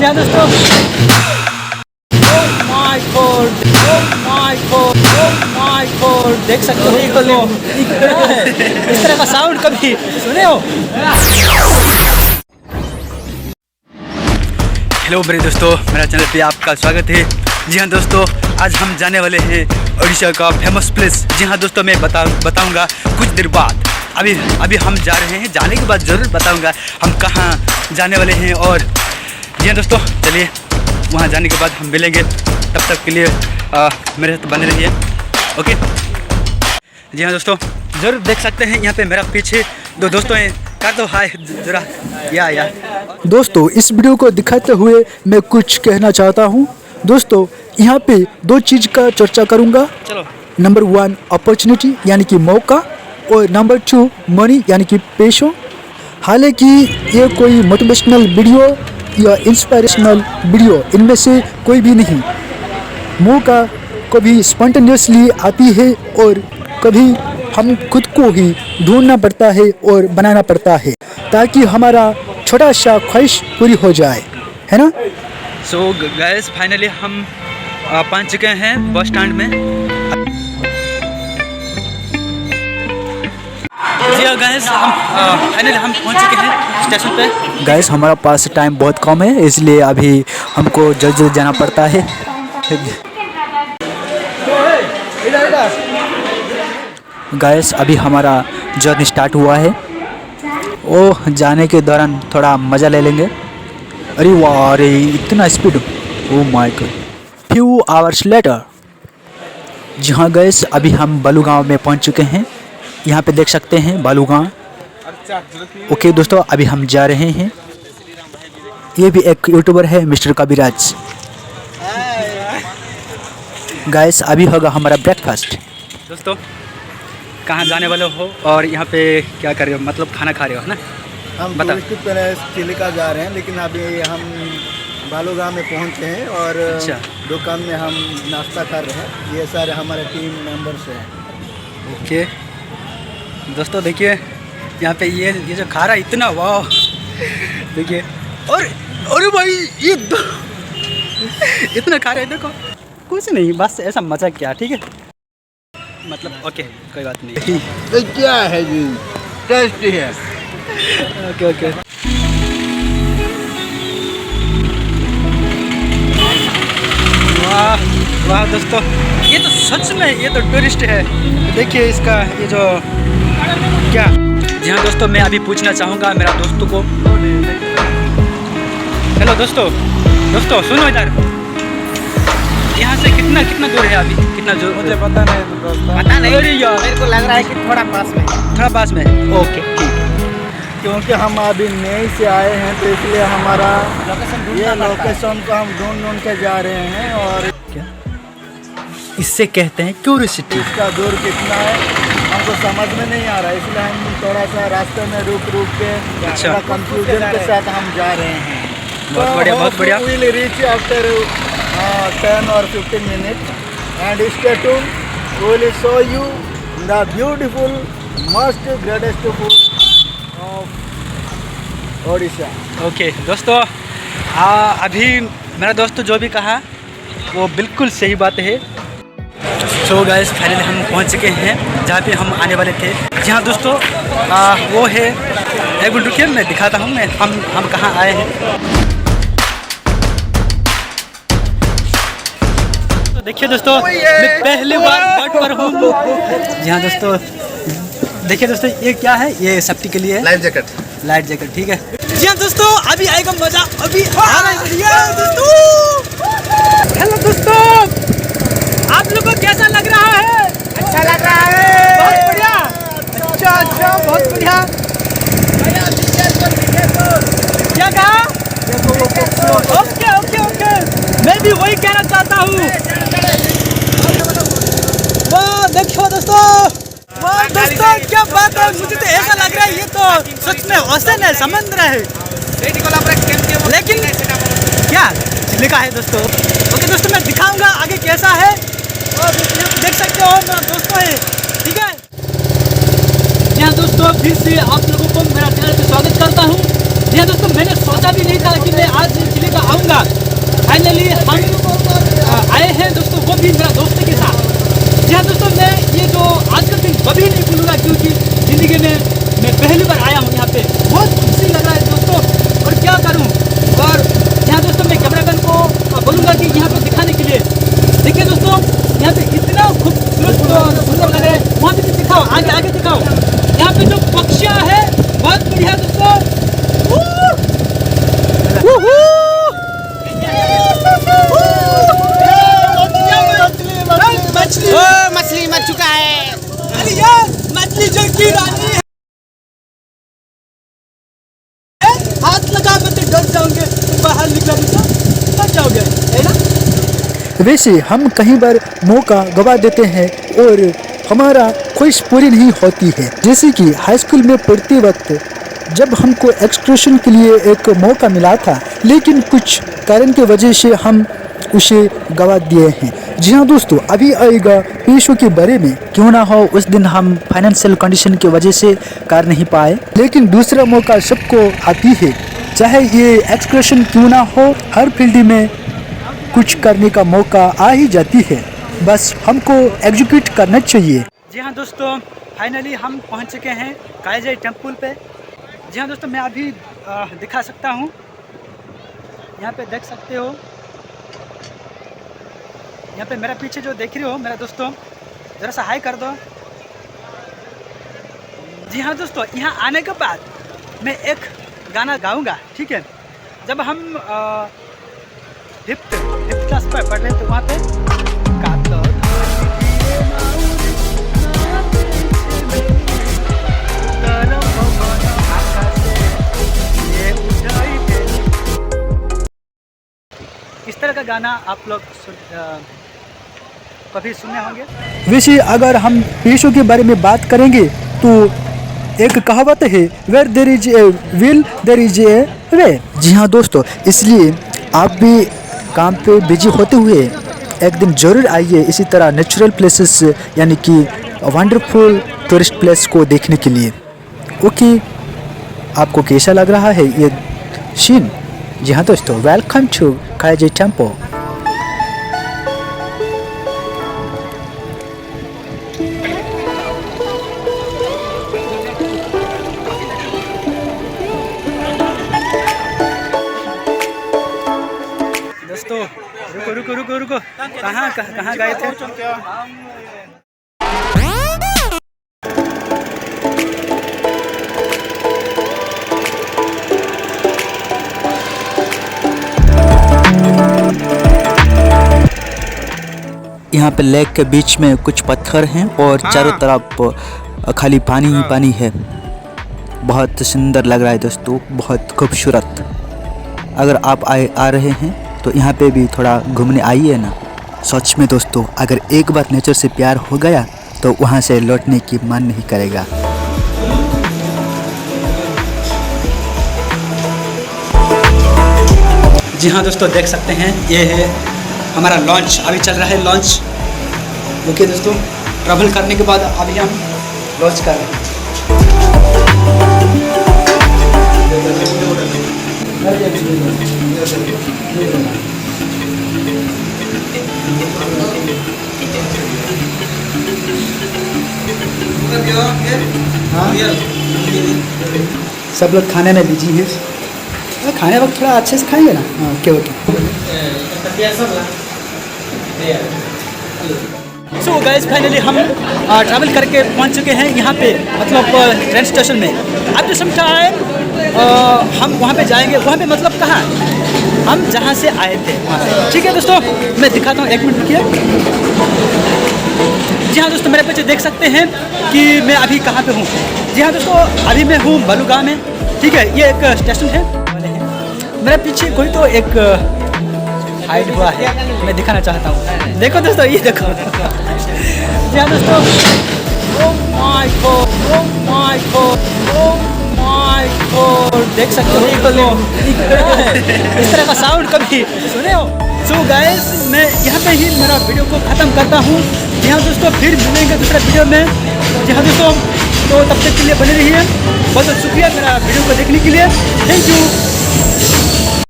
जी हाँ दोस्तों, ओह my God, oh my God, oh my God, देख सकते हो इस तरह का साउंड कभी सुने हो? हेलो मेरे दोस्तों, मेरा चैनल पे आपका स्वागत है। जी हाँ दोस्तों, आज हम जाने वाले हैं उड़ीसा का फेमस प्लेस। जी हाँ दोस्तों, मैं बताऊंगा कुछ देर बाद। अभी हम जा रहे हैं, जाने के बाद ज़रूर बताऊंगा हम कहाँ जाने वाले हैं। और जी हाँ दोस्तों, चलिए वहाँ जाने के बाद हम मिलेंगे। तब तक के लिए मेरे साथ बने रहिए, ओके। जी हाँ दोस्तों, ज़रूर देख सकते हैं यहाँ पे मेरा पीछे दो दोस्तों हैं। कर दो हाय जरा, या दोस्तों, इस वीडियो को दिखाते हुए मैं कुछ कहना चाहता हूँ। दोस्तों, यहाँ पे दो चीज़ का चर्चा करूँगा। चलो। नंबर 1 अपॉर्चुनिटी यानी कि मौका, और नंबर 2 मनी यानी कि पैसों। हालांकि ये कोई मोटिवेशनल वीडियो या इंस्पिरेशनल वीडियो इनमें से कोई भी नहीं। मौका कभी स्पॉन्टेनियसली आती है और कभी हम खुद को ही ढूंढना पड़ता है और बनाना पड़ता है ताकि हमारा छोटा सा ख्वाहिश पूरी हो जाए, है ना। सो गाइस, फाइनली हम पहुंच चुके हैं बस स्टैंड में। जी हाँ गाइस, फाइनली हम पहुंच चुके हैं स्टेशन पे। गाइस, हमारा पास टाइम बहुत कम है, इसलिए अभी हमको जल्द जाना पड़ता है। गाइस, अभी हमारा जर्नी स्टार्ट हुआ है। ओह, जाने के दौरान थोड़ा मज़ा ले लेंगे। अरे वाह, अरे इतना speed, oh my god. Few hours later. जी हाँ गाइस, अभी हम बालूगांव में पहुंच चुके हैं। यहाँ पे देख सकते हैं बालूगांव। ओके दोस्तों, अभी हम जा रहे हैं। ये भी एक यूट्यूबर है, मिस्टर कविराज। गाइस, अभी होगा हमारा ब्रेकफास्ट। दोस्तों, कहाँ जाने वाले हो और यहाँ पे क्या कर रहे हो, मतलब खाना खा रहे हो ना? हम टूरिस्ट प्लेस चिलिका जा रहे हैं, लेकिन अभी हम बालूगांव में पहुँचे हैं और अच्छा। दुकान में हम नाश्ता कर रहे हैं। ये सारे हमारे टीम मेंबर्स हैं। ओके दोस्तों, देखिए यहाँ पे ये जो खा रहा है इतना, वाह देखिए। और अरे भाई, ये इतना खा रहे हैं, देखो कुछ नहीं, बस ऐसा मजा किया, ठीक है, मतलब ओके, कोई बात नहीं। तो क्या है जी, टेस्टी है। Okay okay. वाह वाह दोस्तों, ये तो सच में ये तो टूरिस्ट है। देखिए इसका ये जो क्या। जी हाँ दोस्तों, मैं अभी पूछना चाहूँगा मेरा दोस्तों को। हेलो दोस्तों सुनो इधर, यहाँ से कितना दूर है अभी, कितना दूर? मुझे पता नहीं तो दोस्तों, पता नहीं। अरे यार, मेरे को लग रहा है कि थोड़ा पास में। ओके ठीक है। क्योंकि हम अभी नई से आए हैं, तो इसलिए हमारा ये लोकेशन को हम ढूंढ के जा रहे हैं। और क्या इससे कहते हैं क्यूरियोसिटी। इसका दूर कितना है हमको समझ में नहीं आ रहा है, इसलिए हम थोड़ा सा रास्ते में रुक के अच्छा। कंफ्यूजन के साथ हम जा रहे हैं। बहुत बढ़िया, बहुत बढ़िया। We will reach after 10 or 15 minutes and stay tuned. We will show you the beautiful, most greatest food of Odisha. Okay दोस्तों, अभी मेरा दोस्त जो भी कहा वो बिल्कुल सही बात है। सो गाइस, फाइनली हम पहुंच चुके हैं जहाँ पे हम आने वाले थे। जी हाँ दोस्तों, वो है, एक मिनट रुकिए, मैं दिखाता हूँ मैं हम कहाँ आए हैं। तो देखिए दोस्तों, मैं पहली बार घाट पर हूँ। जी हाँ दोस्तों, देखिए दोस्तों, ये क्या है, ये सेफ्टी के लिए लाइफ जैकेट, ठीक है। जी हाँ दोस्तों, अभी आएगा मजा, अभी आ रहा है दोस्तों। हेलो दोस्तों, आप लोगों को कैसा लग रहा है? अच्छा लग रहा है। बहुत बढ़िया। अच्छा, बहुत बढ़िया। क्या कहा? ओके, मैं भी वही कहना चाहता हूँ। वाह देखो दोस्तों, वाह दोस्तों, क्या बात है, मुझे तो ऐसा लग रहा है ये तो सच में ओशन है, समुद्र है। लेकिन क्या लिखा है दोस्तों? ओके दोस्तों, मैं दिखाऊंगा आगे कैसा है। और देख सकते हो मेरा दोस्तों है, ठीक है। जी हाँ दोस्तों, फिर से आप लोगों को मेरा चैनल पे स्वागत करता हूँ। जी हाँ दोस्तों, मैंने सोचा भी नहीं था कि मैं आज चिलिका आऊँगा, फाइनली हम आए हैं दोस्तों, वो भी मेरा दोस्त के साथ। जी हाँ दोस्तों, मैं ये जो आज का दिन कभी नहीं भूलूंगा, क्योंकि ज़िंदगी में मैं पहली बार आया हूँ यहाँ पे। बहुत खुशी लग रहा है दोस्तों, और क्या करूँ। और यहाँ दोस्तों मैं कैमरामैन को बोलूँगा कि यहाँ पे दिखाने के लिए। देखिए दोस्तों, यहाँ पे इतना खूबसूरत और सुंदर लग रहा है। वहाँ पे दिखाओ, आगे आगे दिखाओ। यहाँ पे जो पक्षियाँ है बहुत बढ़िया दोस्तों। मछली मर चुका है। अरे यार, मछली जल की रानी है। हाथ लगा मैं तो डर जाओगे, बाहर निकला तो डर जाओगे, है ना। वैसे हम कई बार मौका गवा देते हैं और हमारा ख्वाहिश पूरी नहीं होती है। जैसे कि हाई स्कूल में पढ़ते वक्त जब हमको एक्सकर्शन के लिए एक मौका मिला था, लेकिन कुछ कारण की वजह से हम उसे गवा दिए हैं। जी हाँ दोस्तों, अभी आएगा पेशों के बारे में। क्यों ना हो, उस दिन हम फाइनेंशियल कंडीशन की वजह से कर नहीं पाए, लेकिन दूसरा मौका सबको आती है। चाहे ये एक्सकर्शन क्यों ना हो, हर फील्ड में कुछ करने का मौका आ ही जाती है। बस हमको एग्जीक्यूट करना चाहिए। जी हाँ दोस्तों, फाइनली हम पहुँच चुके हैं काईजाई टेम्पल पे। जी हाँ दोस्तों, मैं अभी दिखा सकता हूँ, यहाँ पे देख सकते हो। यहाँ पे मेरा पीछे जो देख रहे हो मेरा दोस्तों, ज़रा सा हाई कर दो। जी हाँ दोस्तों, यहाँ आने के बाद मैं एक गाना गाऊंगा, ठीक है। जब हम फिफ्थ क्लास पर पढ़ रहे थे, वहाँ पे इस तरह का गाना आप लोग कभी सुने होंगे। वैसे अगर हम पेशों के बारे में बात करेंगे तो एक कहावत है, where there is a will there is a way. जी हाँ दोस्तों, इसलिए आप भी काम पे बिजी होते हुए एक दिन जरूर आइए इसी तरह नेचुरल प्लेसेस यानी कि वंडरफुल टूरिस्ट प्लेस को देखने के लिए। ओके, आपको कैसा लग रहा है ये सीन? जी हाँ दोस्तों, वेलकम टू काईजाई टेम्पल। दोस्तों रुको रुको रुको रुको, कहाँ गए थे? यहाँ पे लेक के बीच में कुछ पत्थर हैं और चारों तरफ खाली पानी ही पानी है। बहुत सुंदर लग रहा है दोस्तों, बहुत खूबसूरत। अगर आप आ रहे हैं तो यहाँ पे भी थोड़ा घूमने आइए ना। सच में दोस्तों, अगर एक बार नेचर से प्यार हो गया तो वहाँ से लौटने की मन नहीं करेगा। जी हाँ दोस्तों, देख सकते हैं ये है हमारा लॉन्च, अभी चल रहा है लॉन्च। ओके दोस्तों, ट्रैवल करने के बाद अभी हम लॉन्च कर रहे हैं। सब लोग खाने में बिजी है। खाने वक्त थोड़ा अच्छे से खाएंगे ना। Okay okay. So guys, finally हम ट्रैवल करके पहुंच चुके हैं यहाँ पे, मतलब ट्रेन स्टेशन में। अब जो सम टाइम हम वहाँ पे जाएंगे। वहाँ पे मतलब कहाँ? हम जहाँ से आए थे वहाँ पे। ठीक है दोस्तों, मैं दिखाता हूँ, एक मिनट रुकिए। जी हाँ दोस्तों, मेरे पीछे देख सकते हैं कि मैं अभी कहाँ पे हूँ। जी हाँ दोस्तों, अभी मैं हूँ बलुगांव में। ठीक है, ये एक स्टेशन है। मेरे पीछे कोई तो एक हाइड हुआ है, मैं दिखाना चाहता हूँ। देखो दोस्तों, ये देखो। जी हाँ दोस्तों, ओह my God, oh my God, oh my God, देख सकते हो इस तरह का साउंड कभी सुने हो? सो गाइस, मैं यहाँ पे ही मेरा वीडियो को ख़त्म करता हूँ। जी हाँ दोस्तों, फिर मिलेंगे दूसरे वीडियो में। जी हाँ दोस्तों, तो तब तक के लिए बने रहिए। बहुत बहुत शुक्रिया मेरा वीडियो को देखने के लिए। Thank you.